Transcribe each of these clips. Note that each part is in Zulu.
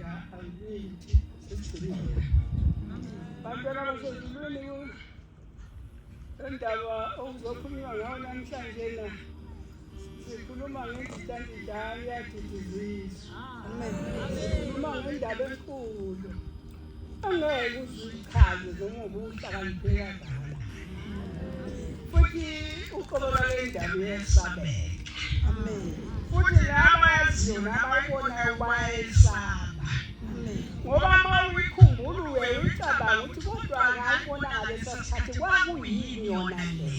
Afrika angithi sesigcinile. Bantwana basezulwini indaba okuzokhulunywa ngayo namhlanje na sikhuluma ngesidandidala disease. Amen. Sikhuluma ngendaba enkulu. Angeke uzichaze noma ubuhlakanipheka kahle. Futhi uqobola le ndaba yesabeka. Amen. Futhi laba yaziyo nabayibonayo bayesaba. Amen. Ngoba uma uyikhumbula uyicabanga ukuthi kodwa ngayibona ngalesa sikhathi kwakuyini yona le.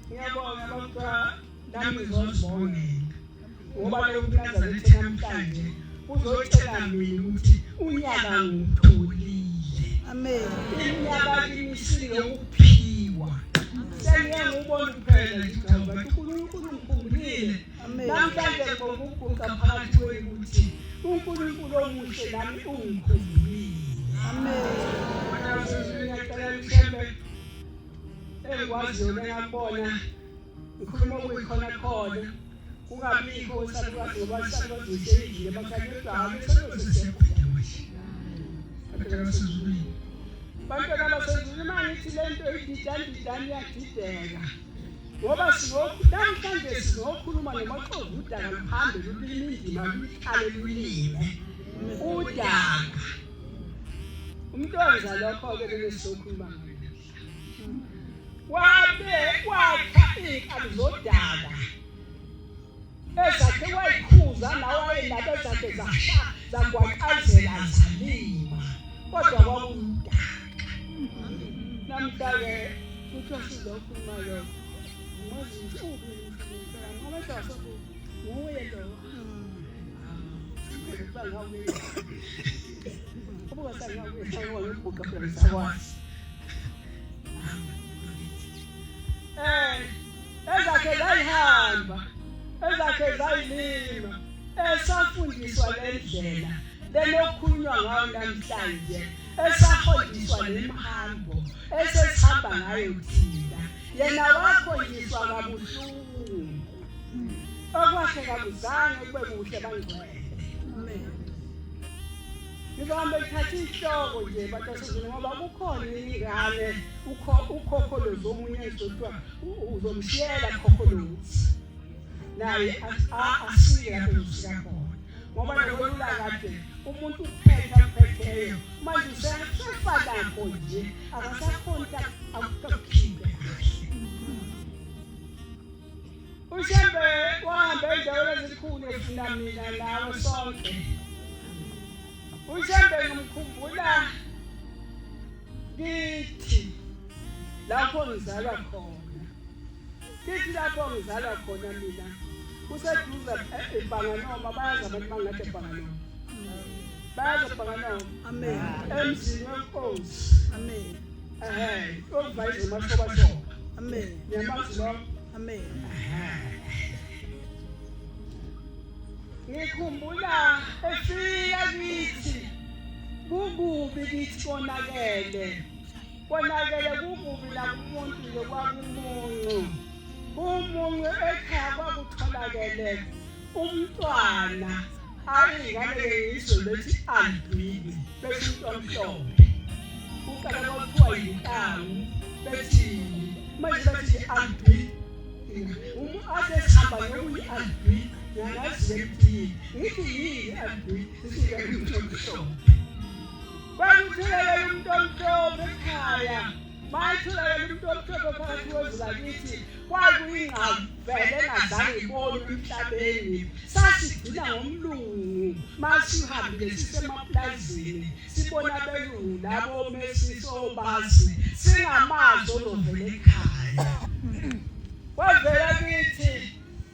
Ngiyabonga bafana nami ngizobonga. Ngoba lokunaza lethe namhlanje uzocela mina ukuthi unyaka ngitholile. Amen. Iminyaka imisile ukuphiwa. Sengiyangubona kuphela ngicabanga ukuthi uNkulunkulu ngikhumbulile. Namhlanje ngokuguqa phakathi kwenu ukuthi uNkulunkulu omuhle nami ungikhumbulile. Amen. Wena ngiyacela mhlambe engikwaziyo ngiyabona ngikhuluma ukuyikhona khona kungabikho usalukazi ngoba usalukazi useyidile bakhangelwa abesezulwini. Bantwana basezulwini mangithi lento ididandidani iyadideka ngoba namhlanje sizokhuluma ngemaqovu udaka luhambe lulima indima luyikhale lulime udaka umntwana lokho-ke besizokhuluma wakha iy'nkali zodaka ezakhe wayikhuza nawayenabo ezakhe zagwaqazela zalima kodwa kwakuyudaka. Namhla-ke kuthiwa sizokhuluma lokho nguye lo ezakhe zayihamba ezakhe zayilima esafundiswa lendlela lenokukhulunywa ngayo namhlanje esafundiswa lemhambo esesihamba ngayo thina yena wakhonjiswa kabuhlungu okwahle kabuzange kube kuhle bangcwele. Amen. Ngizohamba ngithatha ihloko nje batasizini ngoba kukhona ingane ukhokholozi omunye ezodwa uzomshiyela khokholozi naye asike lapho uzofika khona ngoba nakolula kade umuntu uphetheyo manje usefa lakho nje akasakhona akuphinde ushembe wahamba endaweni ezikhulu efuna mina nawe sonke. Ushembe ngimkhumbula kithi lapho ngizalwa khona. Kithi lapho ngizalwa khona mina kuseduza eBhanganoma bayazi abantu bangathi eBhanganoma. Bayazi eBhanganoma. Amen. Emzini wenkosi. Amen. Okuvayize mashoba. Amen. Niyamazi lo. Amen. Ngikhumbula efika kithi kukubi kithi konakele kukubi nakumuntu nje kwakumuncu ekhaya kwakutholakele umntwana ayingane yizwe lethi albini bethi umhlophe uqala kwakuthiwa yintangu bethi manje bethi albini asesihamba nokuyi-albini ngangaziyethi ngithi yini albini sisiyamhlophe kwakutholakele umuntu omhlophe ekhaya mayitholakele umuntu omhlophe phakathi kwezakithi kwakuyingavele engazange ibone emhlabeni sasigcina ngomlungu masihambile sisemaplazini sibona abelungu labo mesisobasi singamazi ozovela ekhaya. Kwavela kithi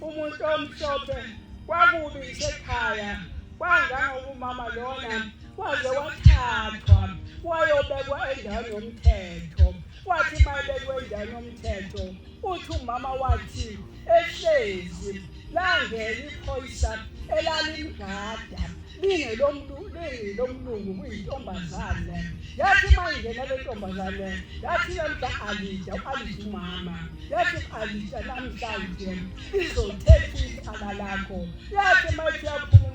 umuntu omhlophe kwakubi isekhaya kwangangokumama lona waze wathathwa wayobekwa endaweni yomthetho. Wathi mayebekwe endaweni yomthetho uthi umama wathi ehlezi langela iphoyisa elalimgada lingilomlungu kuyintombazane. Yathi mayingena le ntombazane yathi yemda alida umama yathi alida namhlanje izothetha icala lakho. Yathi mayithi yaphuma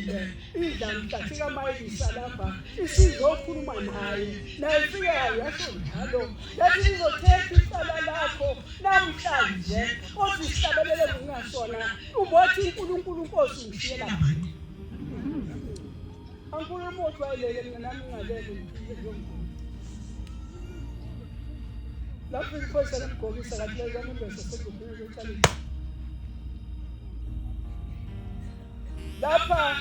ifikile idla kaMayisa lapha isizokhuluma naye nayifike yasho njalo yathi izothetha icala lakho namhlanje othi sihlabelele kungasona ubothi uNkulunkulu Nkosi ngishiyela bani ankulumo wayelele mina nami ngalele ngiphile lapho inkosi yakugobisa kahle yami bese sekudinga ukuthi lapha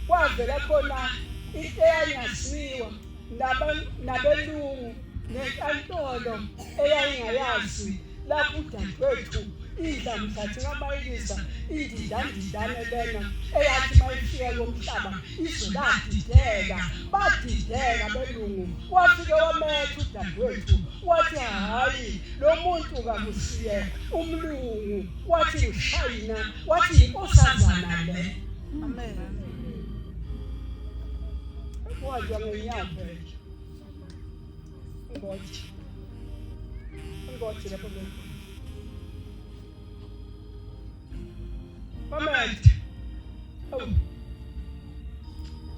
kwavela khona into eyanyasiwa nabelungu nenkantolo eyayingayazi lapho udadewethu idla mhlathi kaMayisa ididandidane lena eyathi mayifika yomhlaba izolahideka badideka belungu wafike wametha udadewethu wathi hayi lo muntu kakusiye umlungu wathi ushayina wathi inkosazana le amen kwaje ngenyaphe ngothi lapho Amen.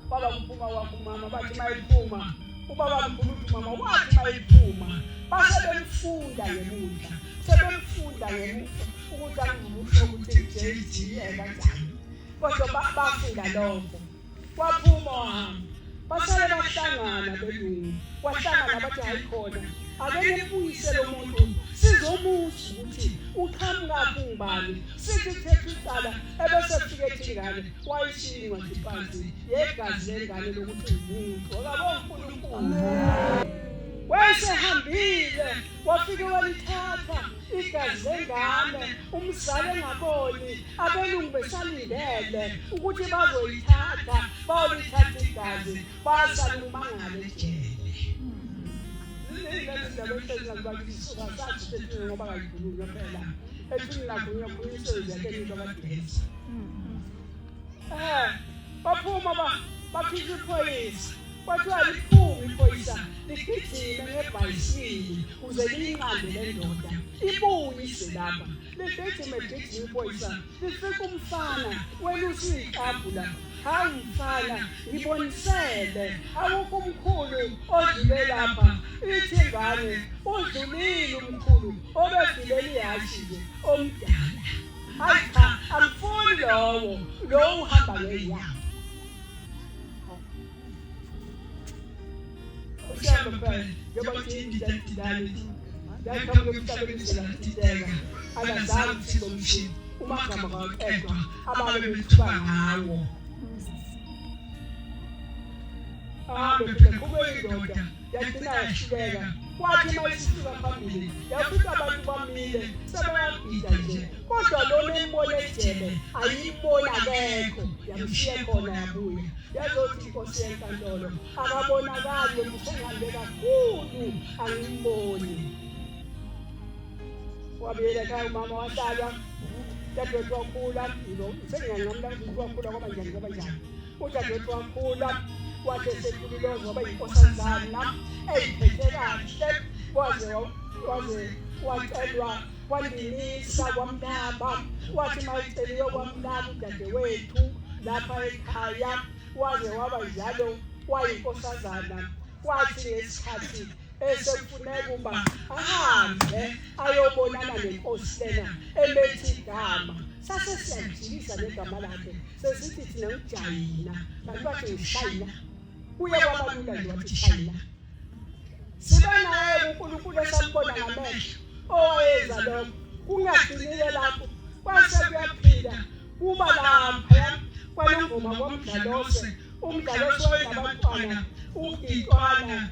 Baba kuphuma wakho mama bathi mayiphuma ubaba mkhulu mama wathi mayiphuma basebemfunda ngemudla sebemfunda ngemufa ukuthi angibusho ukuthi JD kanjani kodwa bafunda lokho waphuma wahamba basale bahlangana belungu wahlangana bathi hayikhona ake nibuyise lo muntu sizomuza ukuthi uqhamuka ngubani sithi thethe icala ebese kufike ingane wayishingwa ngiphansi yegazi lengane lokuthi umuntu akabona uNkulunkulu wayesehambile wafike walithatha igazi lengane umzali engaboni abelungu besalindele ukuthi bazoyithatha bayolithatha igazi basalumangale ejele ngoba kayikhulunywa phela ethi nakunya kuyisebenza into kaDelisa baphuma bakhipha iphoyisa kwathiwa liphuma iphoyisa ligijime ngebhayisikili uze liyinqande le ndoda ibuye ize lapha ligijime iphoyisa lifika umfana welusa iqabhu lapha hayi mfana ngibonisele awukho umkhulu odlule lapha ithi ngane udlulile umkhulu obedlulele ihashi omdala hayi cha angifuni lo uhamba ngeyawo ushamba phela njengoba indidani yakhamwe emhlabeni ngiziteka akazange sizomshini umagama kaQedwa ababe bethuka ngawo phela kube indoda yagcina yashukeka kwathi mayisisuka phambili yafika abantu bamile sebeyagida nje kodwa lona embona ejele ayibona akekho yamshiya khona yabuya yazothi inkosi yenkantolo akabonakali usengambe kakhulu angimboni wabiyela ekhaya umama wahlala dadewethu wakhula senginganqamla ukuthi wakhula kwaba njani udadewethu wakhula wathi esekhulilozwa waba yinkosazana eyiphethe kahle waze wacelwa kwandinisa kwamntaba wathi mayiceliwe kwamntaba udadewethu lapha ekhaya waze waba njalo wayinkosazana wathi ngesikhathi esekufuneka ukuba ahambe ayobonana nenkosi lena emethi igama sase siyajikisa negama lakhe sesithi thina ngijayina kanti bathi ngishayina kuye kwabalula nje wathi shayina sibanaye uNkulunkulu esambona ngamehlo owenza lokho kungagcinile lapho kwase kuyaphila kuba lapha kwalengoma kwamdlalose umdlalose wayinabantwana ugitwana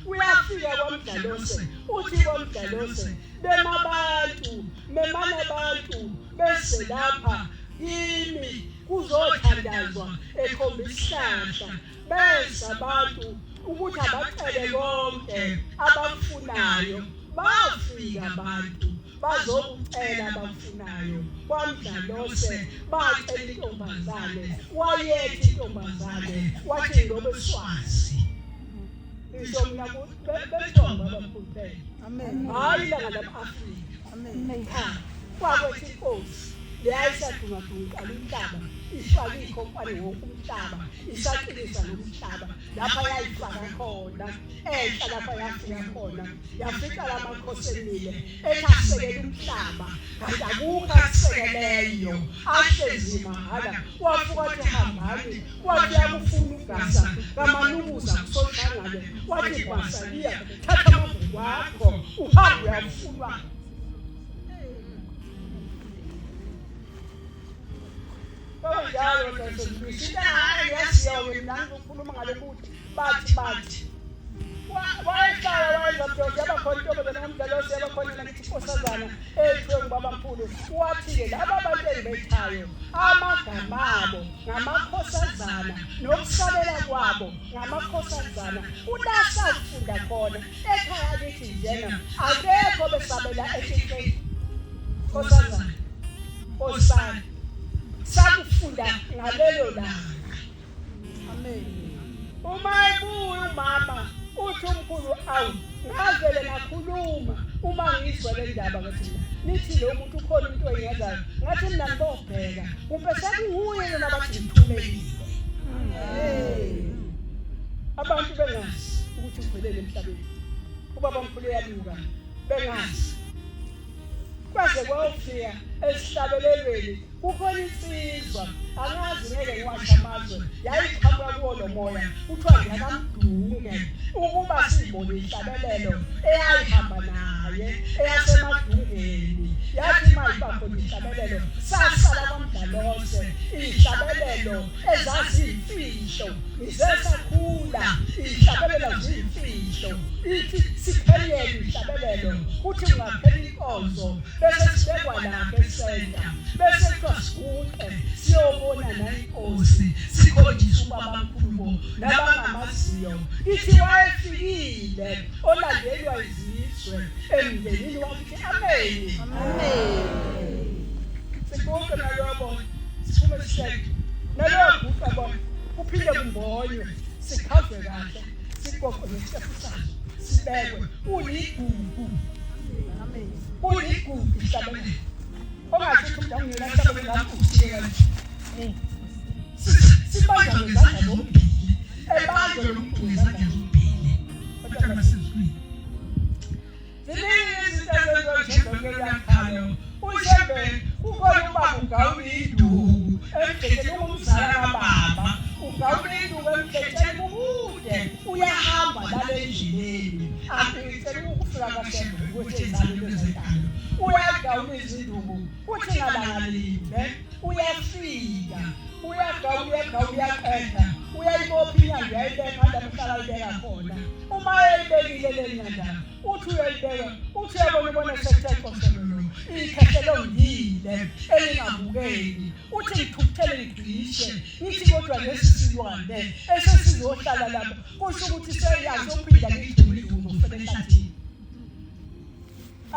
uyafika kwamdlalose uthi kwamdlalose bemabantu memane abantu bese lapha yimi kuzothandazwa ekhomba isihlahla benza abantu ukuthi abacele konke abafunayo bafika abantu bazokucela abafunayo kwamdlalose bacela intombazane wayethi intombazane wathi ngoba eswazi ngisho mina bethomba abaphuphe amen hayi la ngala Afrika amen kwakwethi inkosi leyayisadungadunga umhlaba ifake ikhompani wonke umhlaba isaqinisa nomhlaba lapha yayifaka khona enhla lapha yafika khona yafika lamakhosi emile ekhasekela umhlaba kanti akukho akusekeleyo ahlezi mahhala wafuka wathi hambani wathi yakufuna ugasa kamanukuza kusohlangane wathi kwasaliya thatha amabhuku akho uhambe uyafunwa njalo ngesibisi yaziyo mina ngikhuluma ngalokuthi bathi wayehlala wayengadoda yabakhona intombi nomdlalo yabakhona nakithi inkosazana ethiwe ngubabamkhulu wathi-ke laba bantu engibethayo amagama abo ngamakhosazana nokusabela kwabo ngamakhosazana ulasafunda khona ekhaya lithi njena akekho besabela ehlekeni khosazana osana sakufunda ngalelo langa. Amen. Uma ebuya umama uthi umkhulu awu ngavele ngakhuluma uma ngizwa le ndaba ngathi nithi lo muntu ukhona into engiyazayo ngathi mina ngibobheka umpesa kunguye yena bathi ngithumekile. Abantu bengazi ukuthi ugcwele emhlabeni ubaba omkhulu yaluka bengazi kwaze kwafika esihlabelelweni kukhona insizwa angazi ngeke ngiwasha amazwe yayiqhamuka kuwo lo moya kuthiwa ngiyakamdunge ukuba sibone ihlabelelo eyayihamba naye eyasemadungeni yathi mayibakho ihlabelelo sasala kwamdalose ihlabelelo ezaziyimfihlo izesakhula ihlabelelo ziyimfihlo ithi siphelele ihlabelelo kuthi ungaphela inkonzo bese sibekwa lapha esenta bese kwasikude siyobona nayinkosi sikhonjiswa ubabamkhulu nabangamaziyo ithi wayefikile olandelwa izizwe emndenini wakithi amen amen sibonke nalobo siphume sihleke nalobo bhuqa bona kuphinde kumbonywe sikhazwe kahle sigoqwe nesifusana sibekwe uligugu amen uligugu ihlabelelo ongathi umuntu angena hlabelelo lapho uthiyela sibanja ngezandla zombili ebanje lomuntu ngezandla zombili kodwa masizwi ziningi izinto ezenziwa ushembe ukhona ubaba ugawula induku emhletheni ungumzala kababa ugawula induku emhletheni kukude uyahamba lale endleleni angicela ukufika kasembe ukuthi ezalelo zentando uyagawula izinduku uthi ngalangalimbe uyafika uyagawula uyaqeda uyayibopha inyanda uyayibeka andamhlala ayibeka khona uma eyibekile le nyanda uthi uyayibeka uthi uyabona sekuthethoselelo ikhehlelo ngile elingabukeki uthi ngithukuthele ngigcishe ngithi kodwa lesi silwane esesizohlala lapha kusho ukuthi seyazi ukuphinda ngigcine uzofela enhlathini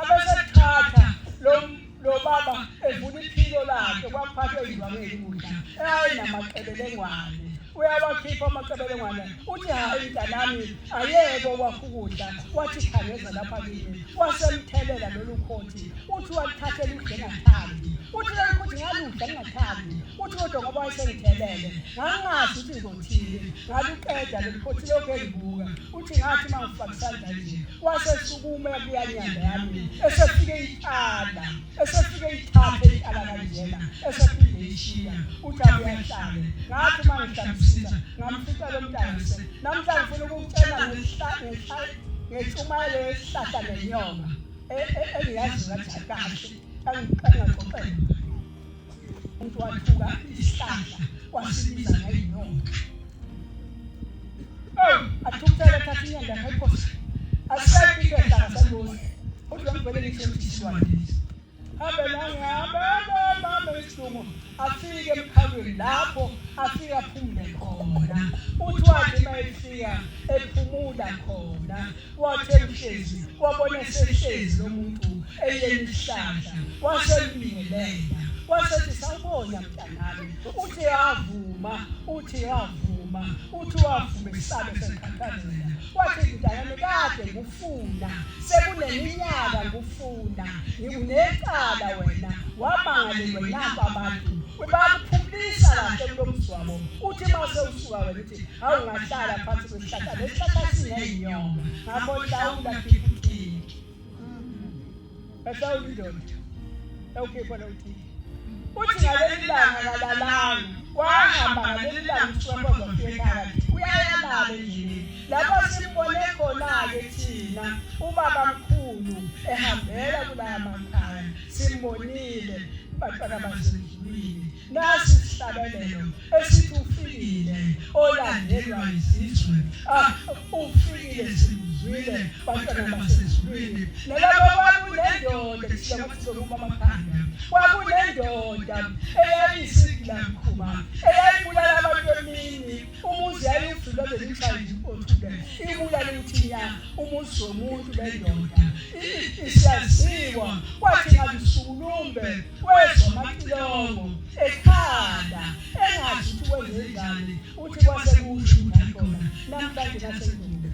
abesethatha lo baba evuna iphilo lakhe kwaphathwa izwangeli kudla ayinamaqebelengwane uyawakhipha amaqebelengwane uthi hayi mntanami ayeko wakukudla wathi khangeza lapha kimi wasemthelela lolu khothi uthi wathathela udle ngathandi uthi ukuthi ngaludla ngathandi uthi kodwa ngoba wayesengithelele ngangazi ukuthi ngizothini ngaluqeda lolu khothi lokho engibuka uthi ngathi mangifakisandla nje wasesukuma kuyanyanda yami esefike ithala ithathe ithala kanjena esephinde ishiya uthi abuyahlale ngathi mangihlambisisa ngamfica lo mntana namhlanje ngifuna ukutshela ngeshumayelo yesihlahla nenyonga engiyazi ngathi kahle angiqoqela umuntu wathuka isihlahla wasibiza ngayinyonga athukuthela thatha inyanda ngayiphosa asayipike hlaka saluze kodwa ngibelele isemthiswane hambe nangihamba isihlumo afike emkhalweni lapho afike aphumule khona uthi wathi mayefika ephumula khona wathi emhlezi wabona sehlezi lo muntu eyenihlahla wasembingelela wasethi sawubona mntanami uthi wavuma isabe sekhathazela wathi mntanami kade ngufuna sekuneminyaka ngufuna ngikunecala wena wabanga uvalelwe napa abantu bakuphumlisa kahle kulomzwabo uthi mase usuka wena uthi awungahlala phansi kwesihlahla lesihlahla sinenyongo ngakho hlawula phiphuthini ehlawula indoda ewukhipha lawuthi uthi ngaleli langa kalalanga wahamba ngaleli langa usuka kwafika ekhaya uyayalala endlini lapho simbone khona-ke thina ubaba mkhulu ehambela kulaya makhaya simbonile bantwana basezulwini nasi isihlabelelo esithi ufikile olandelwa izizwe ufikile simzwile bantwana basezulwini nalabo kwakunendoda siyakuzokuba amakhanda kwakunendoda eyayisidla mkhuma eyayibulala abantu emini umuzi yayifulele imshayeli othule ibulala uthinya umuzi womuntu lendoda isiyaziwa kwathi ngalisulumbe wezomatilongo ekhanda engazi ukuthi wenze njani uthi kwase kusho ngakona namhlanje nasengombe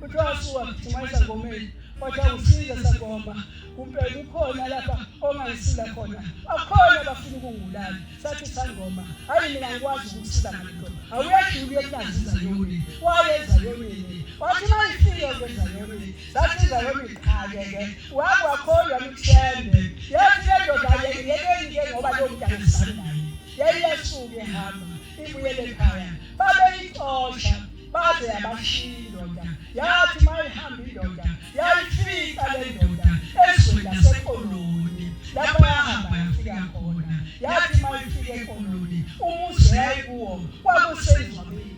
uthi wasuka kumayisa ngomeni kodwa usiza sagomba kumpela ukhona lapha ongangisila khona akhona bafuna ukungulala sathi sangoma hayi mina ngikwazi ukusila ngalokho awuyadluli ekunaziza yoni wayenza yoni wathi mayifike kwenza yoni sathi izayoni ikhake-ke wakwakhona mthembe yathi lendoda yekeni-ke ngoba lowo mntana sisandayo yayiyasuke ehamba ibuyele ekhaya babeyixosha baze yabashiya indoda yathi mayihamba indoda yayifika le ndoda ezweni lasekoloni lapho yahamba yafika khona yathi mayifika ekoloni umuzi yayikuwo kwakuseyizwabeni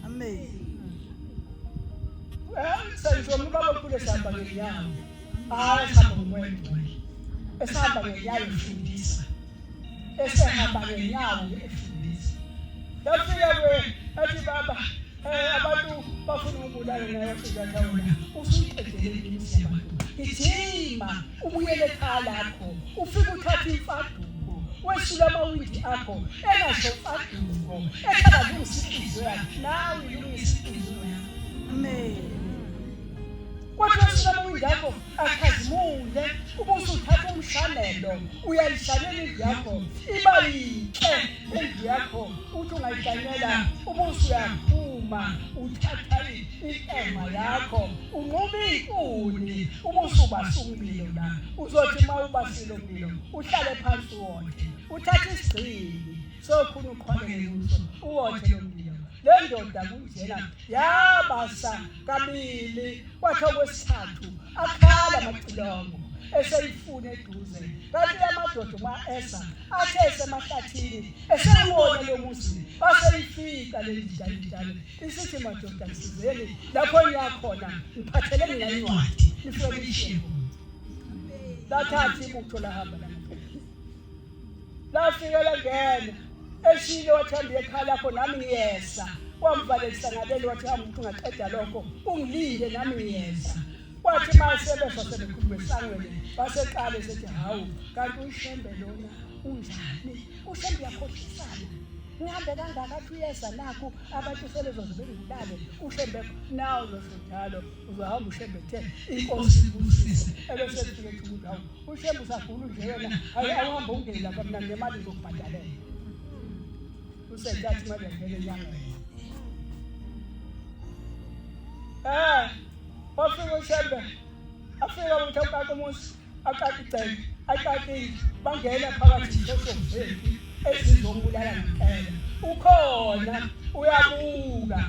amen senzo mubaba kule sihamba ngenyawo esihamba ngomwendwe esihamba ngenyawo efundisa esihamba ngenyawo efundisa yafika athi baba abantu bafuna ukubulala naye sizathawana usuqedele imizi yabantu gijima ubuyele ekhaya lakho ufike uthathe imfaduko wesula amawindi akho engasho imfaduko ekhalungisa inhliziyo yakho nawe ilungisa inhliziyo yakho amen kodwa wesula amawindi akho akhazimule ubusuthatha umshanelo uyayishalela indlu yakho iba yinhle indlu yakho uthi ungayihlanyela ubusuyaphuma uthatha intema yakho unquma inkuni ubusubasa umlilo la uzothi uma ubasile umlilo uhlale phansi wonke uthathe isigcili sokhuna uqhwalele kuso uwothe lo mlilo le ndoda kunjena yabasa kabili kwathi okwesithathu akhala amacilongo eseyifuna eduze kanti amadoda uma esa athe esemahlathini esewona lo muzi baseyifika le njalo isithi madoda sizeni lapho niyakhona ngiphathelene nencwadi nifike lishiye lathathi ibutho lahamba lafika langena eshile wathanda ekhaya lakho nami ngiyeza wamvalelisa ngaleli wathi umuntu ungaqeda lokho ungilinde nami ngiyeza kwathi masebesho sebekhuluma esangweni baseqale sethi hawu kanti ushembe lona unjani ushembe yakhohlisana nihambe kangaka athi uyeza nakho abantu selezozibengilale ushembe nawo losothalo uzohamba ushembe the inkosi ibusise ebese kufike ukuthi hawu ushembe usagula nje yena awuhamba ungene lapha mina ngemali zokubhadalela usengathi manje ngeke nyanga wafika ushembe afika ukuthi akake umuzi akake igceke akake bangena phakathi esoveni ezizombulala ngempela ukhona uyabuka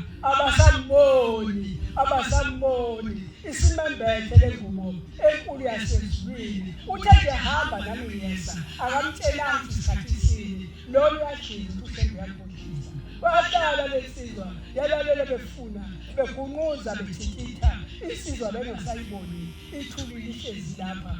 abasamboni isimembethe lengumo enkulu yasezulwini uthe nje hamba nami ngiyeza akamtshelanga isikhathi sini lo uyadlula ushembe yakhohlisa bahlala lesizwa yalalele befuna begunquza bethikitha isizwa bengasayiboni ithulile ihlezi lapha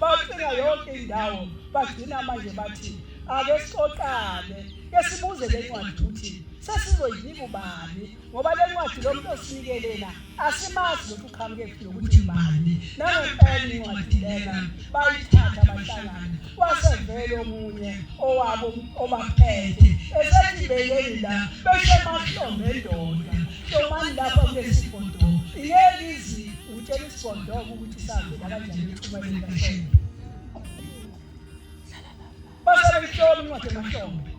bacinga yonke indawo bagcina manje bathi ake sixoxane ke sibuze le ncwadi ukuthi sesizoyinika ubani ngoba le ncwadi lo muntu osinikelena asimazi ukuthi uqhamuke kuphi ukuthi ubani nangempela incwadi lena bayithatha bahlangana wasevele omunye owabo obaphethe esethi beyeli la besemahlombe endoda tomani lapha kulesifondo ingeke izi utshela isifondo ukuthi savela kanjani ixhumayela kahle bayihloma incwadi emahlombe.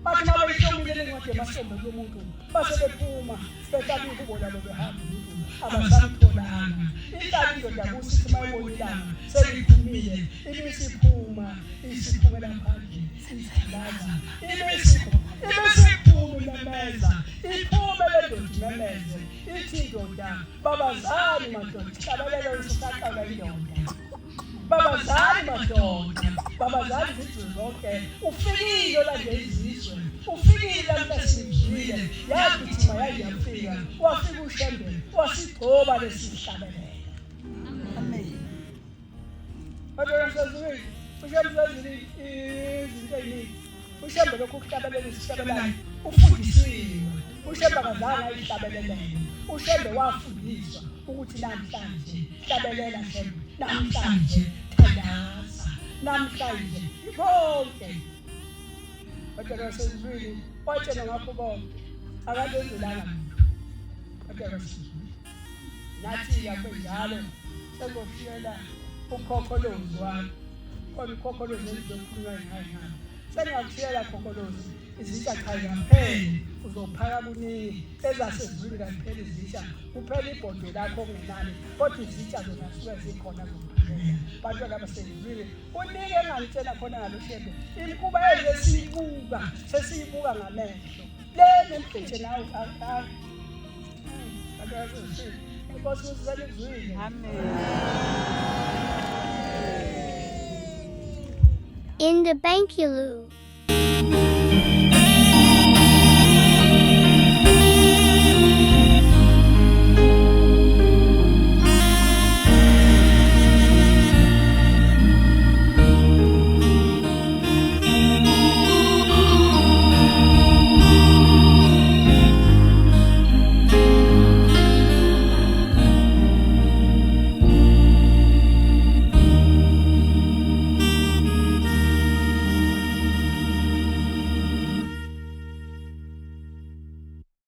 Bathi uma bayihlomile le ncwadi emahlombe kumuntu base bephuma behlala ingubo labo behamba abasamtholanga. Ihlala indoda kusithi mayibonilanga seliphumile ibisiphuma isiphumela phandle isalaza ibisiphuma imemeza iphume le ndoda imemeze ithi indoda babazali madoda hlabelela usaqala indoda babazali madoda babazali izizwe zonke ufikile la nje izizwe ufikile la mhlazizwile yagithi mayayafika wafika ushembe wasigcoba lesihlabelela. Amen. Adonai ushembe izinto eziningi ushembe lokhu kuhlabelela isihlabelelayo ufundisiwe ushembe akazange ayihlabelelele ushembe wafundiswa ukuthi namhlanje hlabelela shembe namhlanje thandaza namhlanje bonke kodwa sezizwile watshela ngakho bonke akadenzulanga muntu kodwa sezizwile nathi yakho njalo sezofiyela ukhokholozi wami kodwa ukhokholozi ezizokhulunywa ngayo sengakushiyela khokholozi izitsha chaza kuphela uzophaka kuningi ezasezizwile kaphela izitsha kuphela ibhodo lakho okungenani kodwa izitsha zona suke zikhona zokuphela bantu laba sezizwile unike engangitshela khona ngaloshembe imikuba ezesiyibuka sesiyibuka ngamehlo le nembheche nawe inkosi uzizele izwile. Amen. In the Bankuloo.